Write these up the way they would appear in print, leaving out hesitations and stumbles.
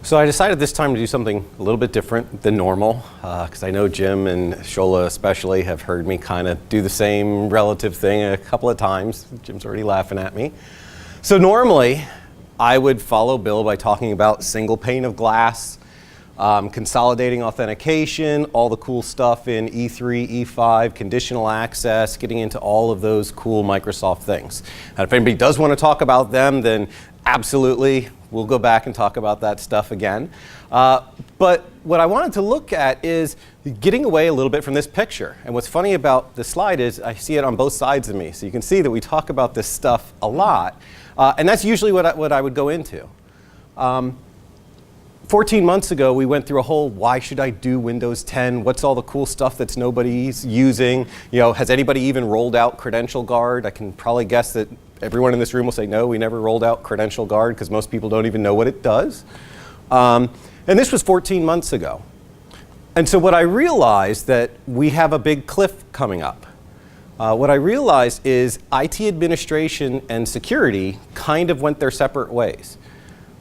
So I decided this time to do something a little bit different than normal, because I know Jim and Shola especially have heard me kind of do the same relative thing a couple of times. Jim's already laughing at me. So normally, I would follow Bill by talking about single pane of glass, consolidating authentication, all the cool stuff in E3, E5, conditional access, getting into all of those cool Microsoft things. And if anybody does want to talk about them, then absolutely, we'll go back and talk about that stuff again. But what I wanted to look at is getting away a little bit from this picture. And what's funny about this slide is I see it on both sides of me. So you can see that we talk about this stuff a lot. And that's usually what I would go into. 14 months ago, we went through a whole, why should I do Windows 10? What's all the cool stuff that's nobody's using? You know, has anybody even rolled out Credential Guard? I can probably guess that everyone in this room will say, no, we never rolled out Credential Guard, because most people don't even know what it does. And this was 14 months ago. And so what I realized that we have a big cliff coming up. What I realized is IT administration and security kind of went their separate ways.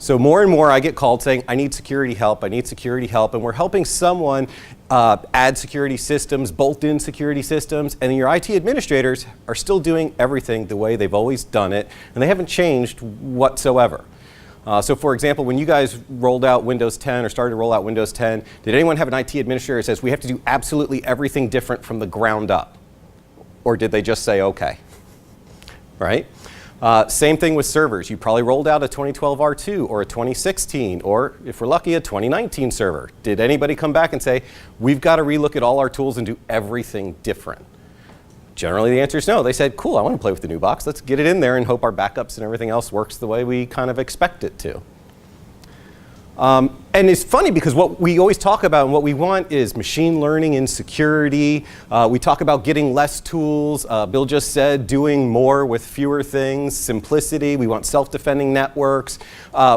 So more and more I get called saying, I need security help, and we're helping someone add security systems, bolt in security systems, and your IT administrators are still doing everything the way they've always done it, and they haven't changed whatsoever. So for example, when you guys rolled out Windows 10 or started to roll out Windows 10, did anyone have an IT administrator that says, we have to do absolutely everything different from the ground up? Or did they just say, okay, right? Same thing with servers. You probably rolled out a 2012 R2 or a 2016, or if we're lucky, a 2019 server. Did anybody come back and say, we've got to relook at all our tools and do everything different? Generally, the answer is no. They said, cool, I want to play with the new box. Let's get it in there and hope our backups and everything else works the way we kind of expect it to. And it's funny because what we always talk about and what we want is machine learning and security. We talk about getting less tools. Bill just said doing more with fewer things, simplicity. We want self-defending networks.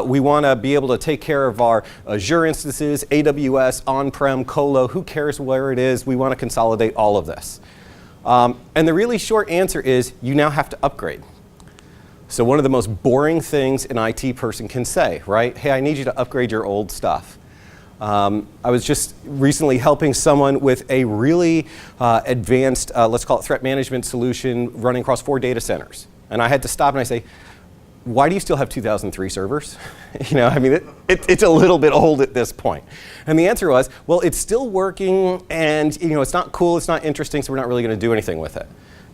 We want to be able to take care of our Azure instances, AWS, on-prem, colo. Who cares where it is? We want to consolidate all of this. And the really short answer is you now have to upgrade. So one of the most boring things an IT person can say, right? Hey, I need you to upgrade your old stuff. I was just recently helping someone with a really advanced, let's call it threat management solution running across 4 data centers. And I had to stop and I say, why do you still have 2003 servers? You know, I mean, it's a little bit old at this point. And the answer was, well, it's still working, and you know, it's not cool, it's not interesting, so we're not really going to do anything with it.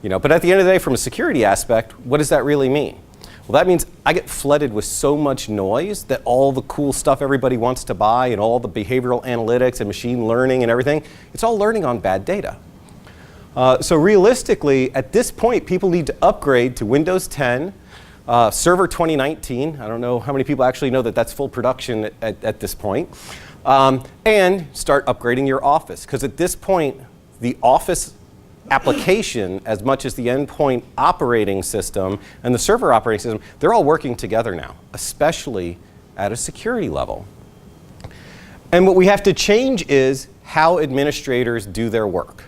You know, but at the end of the day, from a security aspect, what does that really mean? Well, that means I get flooded with so much noise that all the cool stuff everybody wants to buy and all the behavioral analytics and machine learning and everything, it's all learning on bad data. So realistically, at this point, people need to upgrade to Windows 10, Server 2019. I don't know how many people actually know that that's full production at this point. And start upgrading your Office. Because at this point, the Office application, as much as the endpoint operating system and the server operating system, they're all working together now, especially at a security level. And what we have to change is how administrators do their work.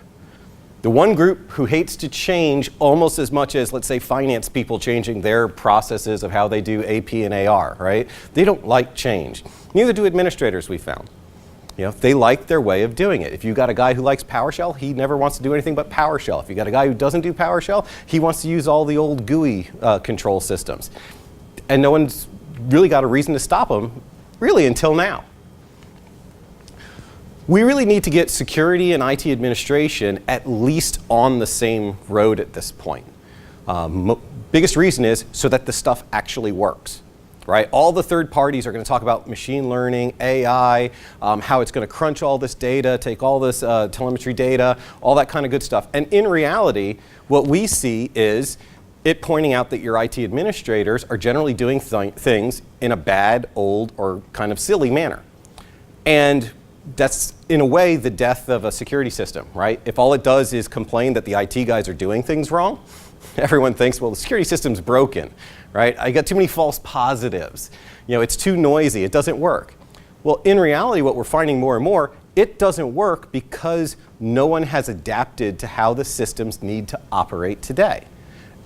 The one group who hates to change almost as much as, let's say, finance people changing their processes of how they do AP and AR, right? They don't like change. Neither do administrators, we found. You know, they like their way of doing it. If you've got a guy who likes PowerShell, he never wants to do anything but PowerShell. If you've got a guy who doesn't do PowerShell, he wants to use all the old GUI control systems. And no one's really got a reason to stop him, really, until now. We really need to get security and IT administration at least on the same road at this point. Biggest reason is so that the stuff actually works. Right? All the third parties are going to talk about machine learning, AI, how it's going to crunch all this data, take all this telemetry data, all that kind of good stuff. And in reality, what we see is it pointing out that your IT administrators are generally doing things in a bad, old, or kind of silly manner. And that's, in a way, the death of a security system, right? If all it does is complain that the IT guys are doing things wrong, everyone thinks, well, the security system's broken. Right? I got too many false positives. You know, it's too noisy. It doesn't work. Well, in reality, what we're finding more and more, it doesn't work because no one has adapted to how the systems need to operate today.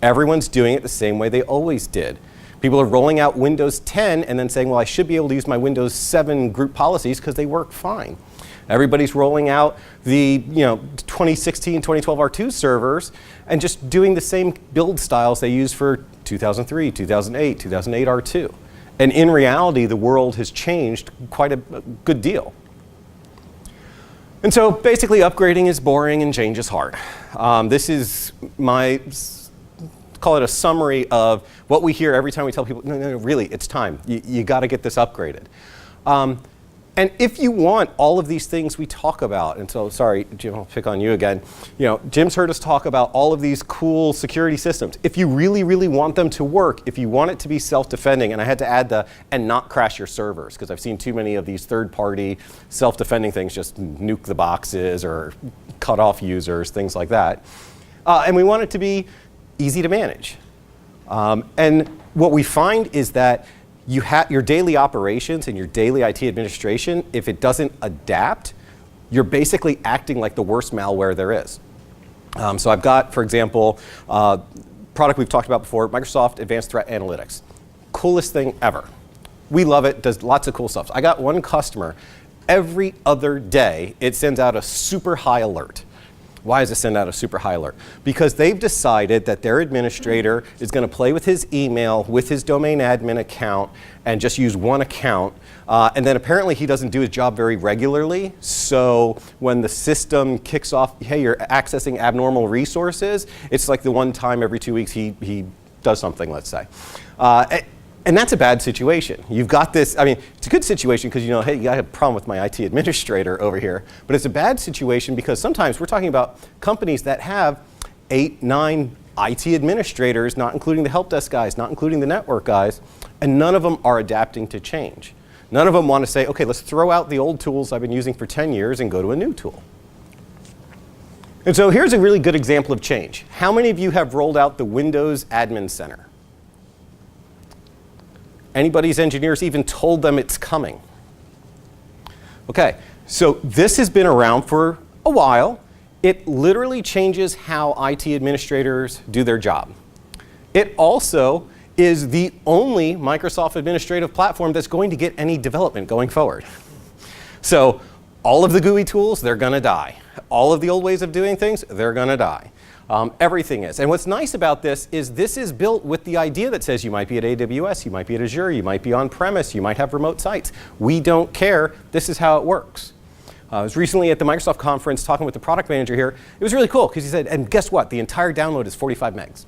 Everyone's doing it the same way they always did. People are rolling out Windows 10 and then saying, well, I should be able to use my Windows 7 group policies because they work fine. Everybody's rolling out the 2016, 2012 R2 servers and just doing the same build styles they used for 2003, 2008, 2008 R2. And in reality, the world has changed quite a good deal. And so basically, upgrading is boring and change is hard. This is my, call it a summary of what we hear every time we tell people, no, really, it's time. You got to get this upgraded. And if you want all of these things we talk about, and so, sorry, Jim, I'll pick on you again. Jim's heard us talk about all of these cool security systems. If you really, really want them to work, if you want it to be self-defending, and I had to add and not crash your servers, because I've seen too many of these third-party self-defending things just nuke the boxes or cut off users, things like that. And we want it to be easy to manage. And what we find is that your daily operations and your daily IT administration, if it doesn't adapt, you're basically acting like the worst malware there is. So I've got, for example, product we've talked about before, Microsoft Advanced Threat Analytics. Coolest thing ever. We love it, does lots of cool stuff. I got one customer, every other day, it sends out a super high alert. Why does it send out a super high alert? Because they've decided that their administrator is going to play with his email, with his domain admin account, and just use one account. And then apparently he doesn't do his job very regularly. So when the system kicks off, hey, you're accessing abnormal resources, it's like the one time every 2 weeks he does something, let's say. And that's a bad situation. You've got this, I mean, it's a good situation because hey, you got a problem with my IT administrator over here. But it's a bad situation because sometimes we're talking about companies that have 8, 9 IT administrators, not including the help desk guys, not including the network guys, and none of them are adapting to change. None of them want to say, okay, let's throw out the old tools I've been using for 10 years and go to a new tool. And so here's a really good example of change. How many of you have rolled out the Windows Admin Center? Anybody's engineers even told them it's coming? Okay, so this has been around for a while. It literally changes how IT administrators do their job. It also is the only Microsoft administrative platform that's going to get any development going forward. So all of the GUI tools, they're going to die. All of the old ways of doing things, they're going to die. Everything is. And what's nice about this is built with the idea that says you might be at AWS, you might be at Azure, you might be on-premise, you might have remote sites. We don't care. This is how it works. I was recently at the Microsoft conference talking with the product manager here. It was really cool because he said, and guess what? The entire download is 45 megs.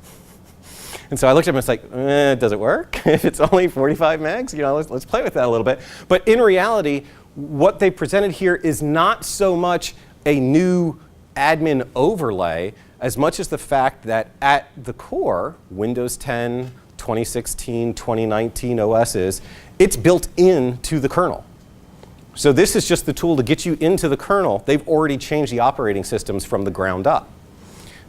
And so I looked at him and was like, does it work? If it's only 45 megs, let's play with that a little bit. But in reality, what they presented here is not so much a new admin overlay as much as the fact that at the core, Windows 10, 2016, 2019 OSs, it's built into the kernel. So this is just the tool to get you into the kernel. They've already changed the operating systems from the ground up.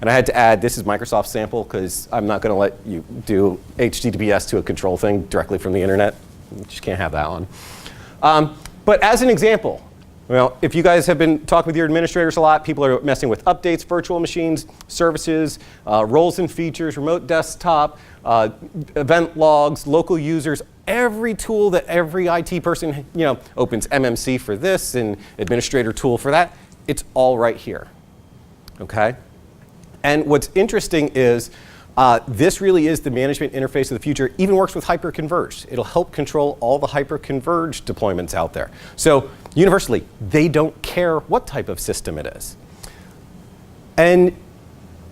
And I had to add, this is Microsoft's sample because I'm not going to let you do HTTPS to a control thing directly from the internet. You just can't have that one. But as an example, well, if you guys have been talking with your administrators a lot, people are messing with updates, virtual machines, services, roles and features, remote desktop, event logs, local users, every tool that every IT person opens, MMC for this and administrator tool for that, it's all right here. Okay? And what's interesting is this really is the management interface of the future. It even works with hyper-converged. It'll help control all the hyper-converged deployments out there. So universally, they don't care what type of system it is. And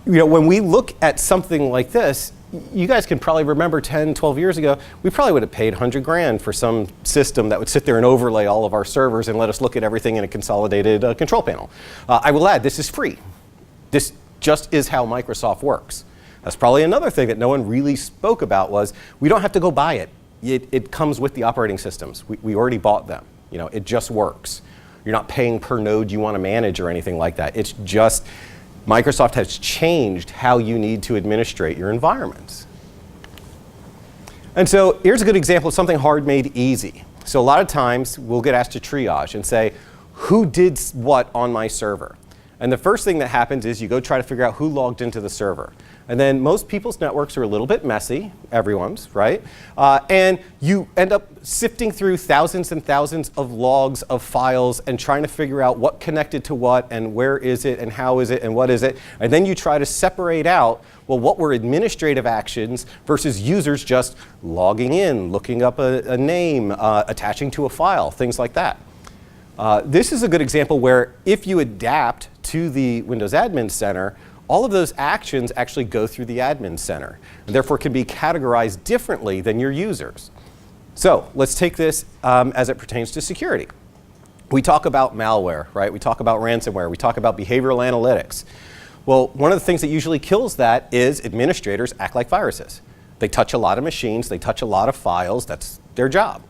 when we look at something like this, you guys can probably remember 10, 12 years ago, we probably would have paid 100 grand for some system that would sit there and overlay all of our servers and let us look at everything in a consolidated control panel. I will add, this is free. This just is how Microsoft works. That's probably another thing that no one really spoke about was we don't have to go buy it. It comes with the operating systems. We already bought them. It just works. You're not paying per node you want to manage or anything like that. It's just Microsoft has changed how you need to administrate your environments. And so here's a good example of something hard made easy. So a lot of times we'll get asked to triage and say, who did what on my server? And the first thing that happens is you go try to figure out who logged into the server. And then most people's networks are a little bit messy, everyone's, right? And you end up sifting through thousands and thousands of logs of files and trying to figure out what connected to what and where is it and how is it and what is it. And then you try to separate out, well, what were administrative actions versus users just logging in, looking up a name, attaching to a file, things like that. This is a good example where if you adapt to the Windows Admin Center, all of those actions actually go through the Admin Center, and therefore can be categorized differently than your users. So let's take this as it pertains to security. We talk about malware, right? We talk about ransomware. We talk about behavioral analytics. Well, one of the things that usually kills that is administrators act like viruses. They touch a lot of machines. They touch a lot of files. That's their job.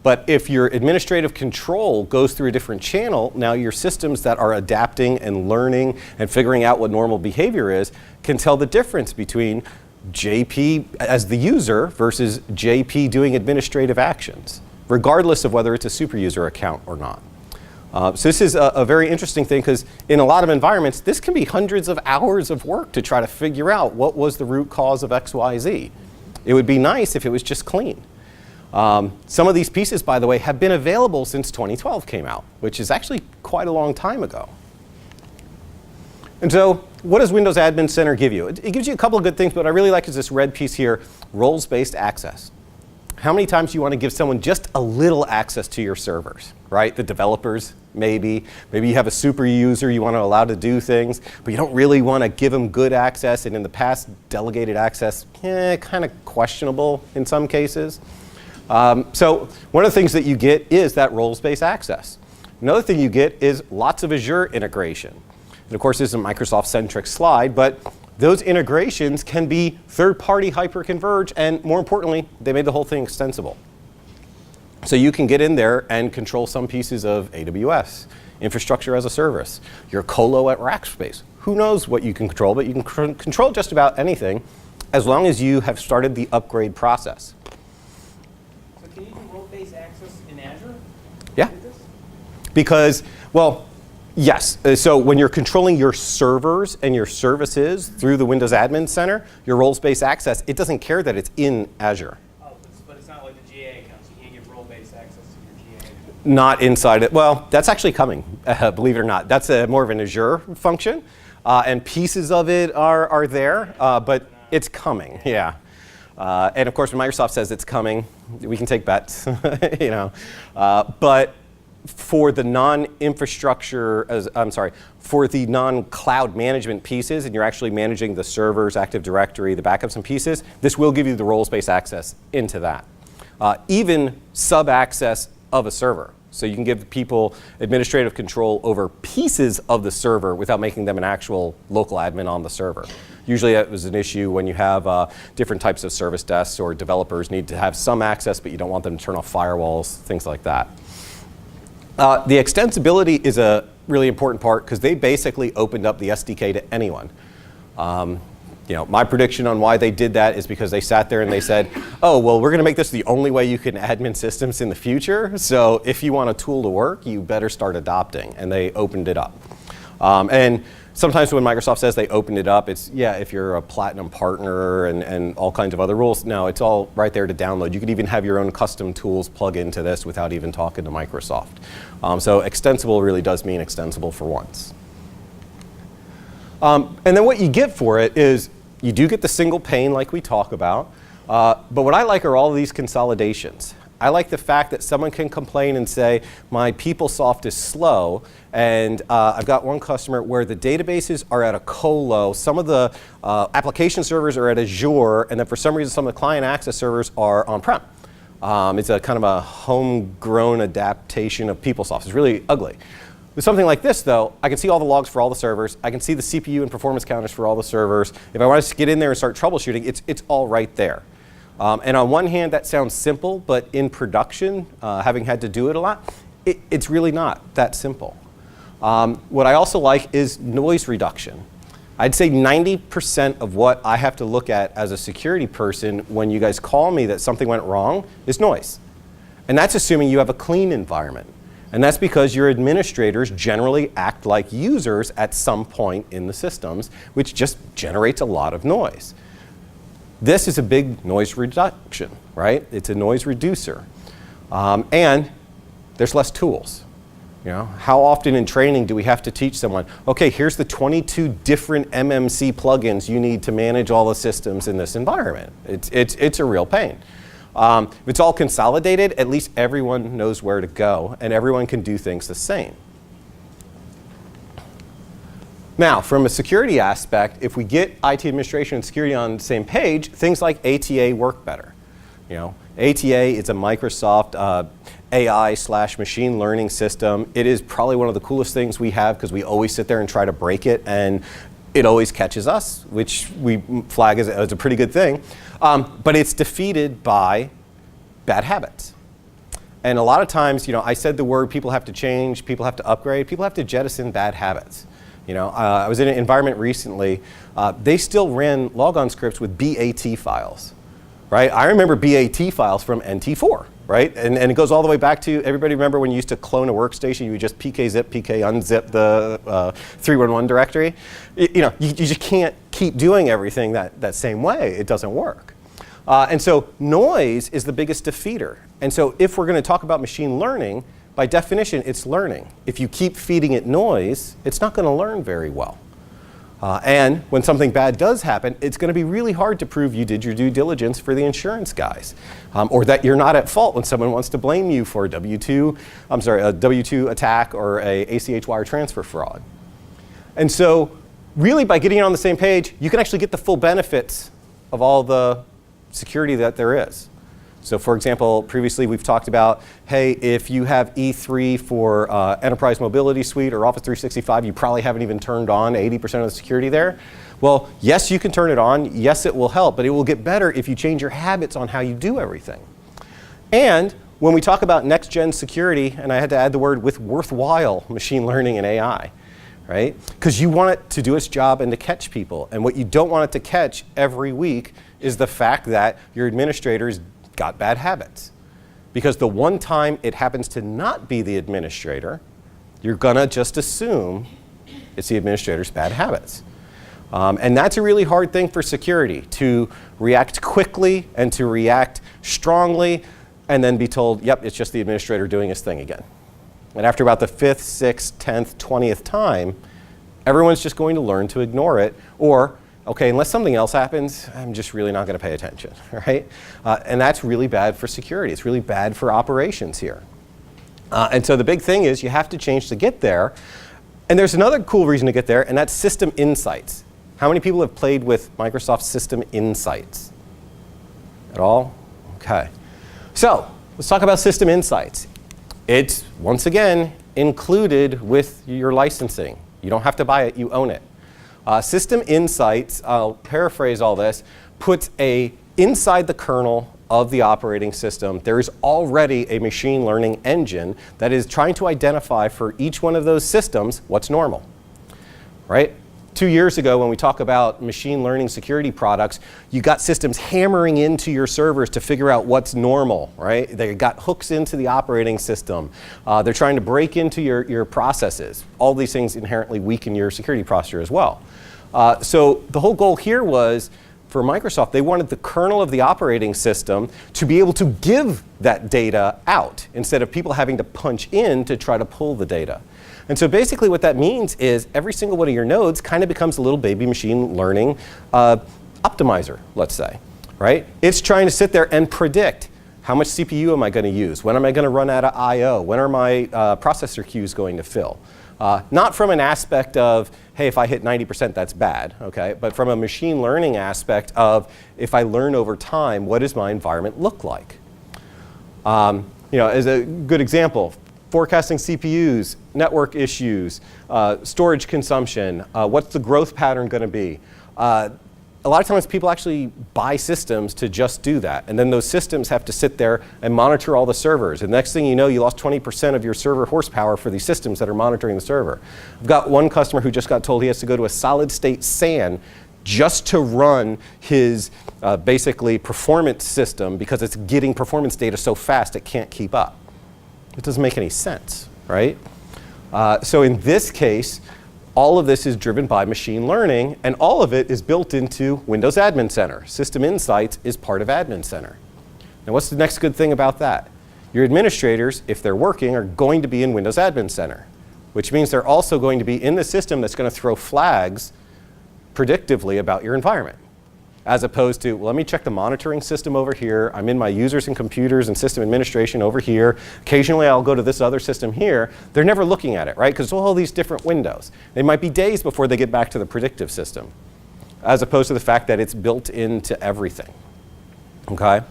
But if your administrative control goes through a different channel, now your systems that are adapting and learning and figuring out what normal behavior is can tell the difference between JP as the user versus JP doing administrative actions, regardless of whether it's a super user account or not. So this is a very interesting thing because in a lot of environments, this can be hundreds of hours of work to try to figure out what was the root cause of XYZ. It would be nice if it was just clean. Some of these pieces, by the way, have been available since 2012 came out, which is actually quite a long time ago. And so what does Windows Admin Center give you? It gives you a couple of good things, but what I really like is this red piece here, roles-based access. How many times do you want to give someone just a little access to your servers, right? The developers, maybe. Maybe you have a super user you want to allow to do things, but you don't really want to give them good access, and in the past, delegated access, kind of questionable in some cases. So one of the things that you get is that roles-based access. Another thing you get is lots of Azure integration. And of course, this is a Microsoft-centric slide, but those integrations can be third-party hyper-converged, and more importantly, they made the whole thing extensible. So you can get in there and control some pieces of AWS, infrastructure as a service, your colo at Rackspace. Who knows what you can control, but you can control just about anything as long as you have started the upgrade process. Can you do role-based access in Azure? Yeah. Because, well, yes. So when you're controlling your servers and your services through the Windows Admin Center, your roles-based access, it doesn't care that it's in Azure. Oh, but it's not like the GA accounts. You can't give role-based access to your GA. Not inside it. Well, that's actually coming, believe it or not. That's more of an Azure function, and pieces of it are there, but it's coming, yeah. And of course, when Microsoft says it's coming, we can take bets, you know. But for the non-infrastructure, for the non-cloud management pieces, and you're actually managing the servers, Active Directory, the backups and pieces, this will give you the roles-based access into that. Even sub-access of a server. So you can give people administrative control over pieces of the server without making them an actual local admin on the server. Usually that was an issue when you have different types of service desks or developers need to have some access, but you don't want them to turn off firewalls, things like that. The extensibility is a really important part because they basically opened up the SDK to anyone. You know, my prediction on why they did that is because they sat there and they said, oh, well, we're going to make this the only way you can admin systems in the future. So if you want a tool to work, you better start adopting. And they opened it up. And sometimes when Microsoft says they opened it up, it's, yeah, if you're a platinum partner and all kinds of other rules. No, it's all right there to download. You could even have your own custom tools plug into this without even talking to Microsoft. So extensible really does mean extensible for once. And then what you get for it is you do get the single pane like we talk about. But what I like are all of these consolidations. I like the fact that someone can complain and say, my PeopleSoft is slow, and I've got one customer where the databases are at a colo, some of the application servers are at Azure, and then for some reason some of the client access servers are on-prem. It's a kind of a homegrown adaptation of PeopleSoft. It's really ugly. With something like this, though, I can see all the logs for all the servers. I can see the CPU and performance counters for all the servers. If I want to get in there and start troubleshooting, it's all right there. And on one hand, that sounds simple, but in production, having had to do it a lot, it's really not that simple. What I also like is noise reduction. I'd say 90% of what I have to look at as a security person when you guys call me that something went wrong is noise. And that's assuming you have a clean environment. And that's because your administrators generally act like users at some point in the systems, which just generates a lot of noise. This is a big noise reduction, right? It's a noise reducer. And there's less tools. You know, how often in training do we have to teach someone, okay, here's the 22 different MMC plugins you need to manage all the systems in this environment? It's a real pain. If it's all consolidated, at least everyone knows where to go, and everyone can do things the same. Now, from a security aspect, if we get IT administration and security on the same page, things like ATA work better. You know, ATA is a Microsoft AI/machine learning system. It is probably one of the coolest things we have because we always sit there and try to break it, and it always catches us, which we flag as a pretty good thing. But it's defeated by bad habits. And a lot of times, you know, I said the word people have to change, people have to upgrade, people have to jettison bad habits. You know, I was in an environment recently, they still ran logon scripts with BAT files, right? I remember BAT files from NT4, right? And it goes all the way back to, everybody remember when you used to clone a workstation, you would just pkzip, pk unzip the 311 directory? You know, you just can't keep doing everything that same way. It doesn't work. And so noise is the biggest defeater. And so if we're going to talk about machine learning, by definition, it's learning. If you keep feeding it noise, it's not going to learn very well. And when something bad does happen, it's going to be really hard to prove you did your due diligence for the insurance guys, or that you're not at fault when someone wants to blame you for a W-2 attack or a ACH wire transfer fraud. And so really by getting on the same page, you can actually get the full benefits of all the security that there is. So for example, previously we've talked about, hey, if you have E3 for Enterprise Mobility Suite or Office 365, you probably haven't even turned on 80% of the security there. Well, yes, you can turn it on. Yes, it will help, but it will get better if you change your habits on how you do everything. And when we talk about next-gen security, and I had to add the word with worthwhile machine learning and AI, right? Because you want it to do its job and to catch people. And what you don't want it to catch every week is the fact that your administrators got bad habits. Because the one time it happens to not be the administrator, you're gonna just assume it's the administrator's bad habits. And that's a really hard thing for security, to react quickly and to react strongly and then be told, yep, it's just the administrator doing his thing again. And after about the 5th, 6th, 10th, 20th time, everyone's just going to learn to ignore it, or okay, unless something else happens, I'm just really not going to pay attention, right? And that's really bad for security. It's really bad for operations here. And so the big thing is you have to change to get there. And there's another cool reason to get there, and that's System Insights. How many people have played with Microsoft System Insights? At all? Okay. So let's talk about System Insights. It's, once again, included with your licensing. You don't have to buy it, you own it. System Insights, I'll paraphrase all this, puts inside the kernel of the operating system, there is already a machine learning engine that is trying to identify for each one of those systems what's normal, right? 2 years ago, when we talk about machine learning security products, you got systems hammering into your servers to figure out what's normal, right? They got hooks into the operating system. They're trying to break into your processes. All these things inherently weaken your security posture as well. So the whole goal here was, for Microsoft, they wanted the kernel of the operating system to be able to give that data out instead of people having to punch in to try to pull the data. And so basically what that means is every single one of your nodes kind of becomes a little baby machine learning optimizer, let's say, right? It's trying to sit there and predict how much CPU am I going to use? When am I going to run out of I/O? When are my processor queues going to fill? Not from an aspect of, hey, if I hit 90%, that's bad, okay? But from a machine learning aspect of, if I learn over time, what does my environment look like? You know, as a good example, forecasting CPUs, network issues, storage consumption, what's the growth pattern going to be? A lot of times people actually buy systems to just do that. And then those systems have to sit there and monitor all the servers. And the next thing you know, you lost 20% of your server horsepower for these systems that are monitoring the server. I've got one customer who just got told he has to go to a solid state SAN just to run his basically performance system because it's getting performance data so fast it can't keep up. It doesn't make any sense, right? So in this case, all of this is driven by machine learning, and all of it is built into Windows Admin Center. System Insights is part of Admin Center. Now, what's the next good thing about that? Your administrators, if they're working, are going to be in Windows Admin Center, which means they're also going to be in the system that's going to throw flags predictively about your environment, as opposed to, well, let me check the monitoring system over here. I'm in my users and computers and system administration over here. Occasionally, I'll go to this other system here. They're never looking at it, right? Because all these different windows. They might be days before they get back to the predictive system, as opposed to the fact that it's built into everything, okay?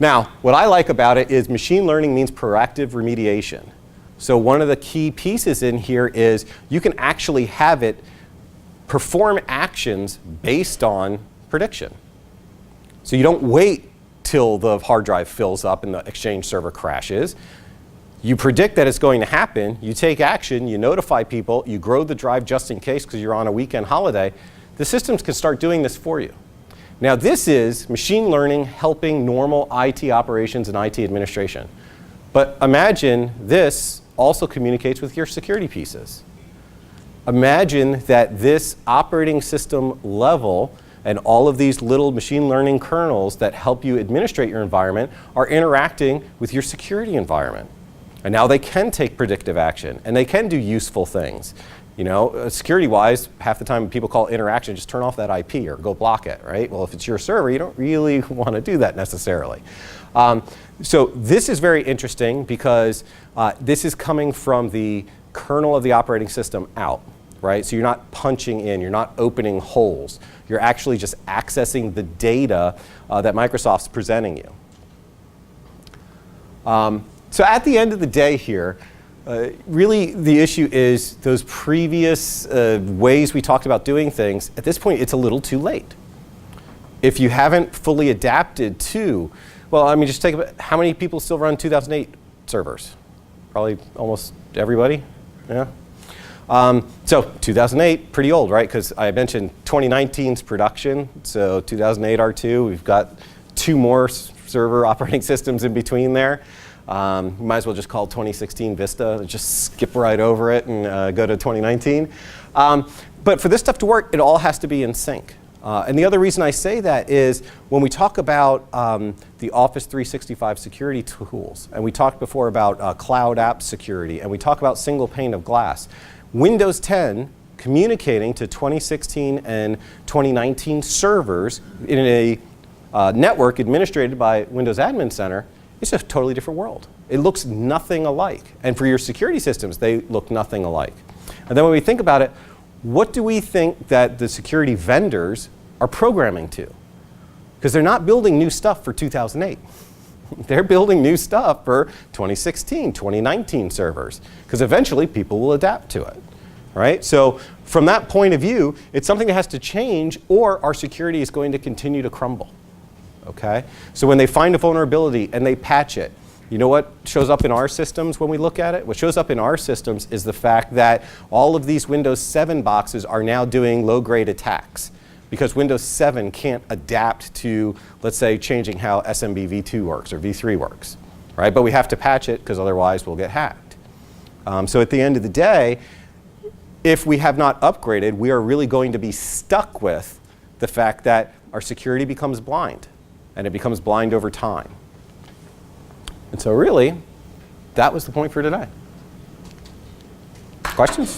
Now, what I like about it is machine learning means proactive remediation. So one of the key pieces in here is you can actually have it perform actions based on prediction. So you don't wait till the hard drive fills up and the Exchange server crashes. You predict that it's going to happen, you take action, you notify people, you grow the drive just in case because you're on a weekend holiday. The systems can start doing this for you. Now this is machine learning helping normal IT operations and IT administration. But imagine this also communicates with your security pieces. Imagine that this operating system level and all of these little machine learning kernels that help you administrate your environment are interacting with your security environment. And now they can take predictive action and they can do useful things. You know, security-wise, half the time people call interaction, just turn off that IP or go block it, right? Well, if it's your server, you don't really want to do that necessarily. So this is very interesting because this is coming from the kernel of the operating system out, right? So you're not punching in, you're not opening holes. You're actually just accessing the data that Microsoft's presenting you. So at the end of the day here, really the issue is those previous ways we talked about doing things, at this point it's a little too late. If you haven't fully adapted to, well, I mean, just take about how many people still run 2008 servers? Probably almost everybody, yeah? So 2008, pretty old, right? Because I mentioned 2019's production, so 2008 R2, we've got 2 more server operating systems in between there. You might as well just call 2016 Vista, just skip right over it and go to 2019. But for this stuff to work, it all has to be in sync. And the other reason I say that is when we talk about the Office 365 security tools, and we talked before about cloud app security, and we talk about single pane of glass, Windows 10 communicating to 2016 and 2019 servers in a network administrated by Windows Admin Center, it's a totally different world. It looks nothing alike. And for your security systems, they look nothing alike. And then when we think about it, what do we think that the security vendors are programming to? Because they're not building new stuff for 2008. They're building new stuff for 2016, 2019 servers. Because eventually people will adapt to it. Right? So from that point of view, it's something that has to change or our security is going to continue to crumble. Okay? So when they find a vulnerability and they patch it, you know what shows up in our systems when we look at it? What shows up in our systems is the fact that all of these Windows 7 boxes are now doing low-grade attacks because Windows 7 can't adapt to, let's say, changing how SMB v2 works or v3 works. Right? But we have to patch it because otherwise we'll get hacked. So at the end of the day, if we have not upgraded, we are really going to be stuck with the fact that our security becomes blind. And it becomes blind over time. And so really, that was the point for today. Questions?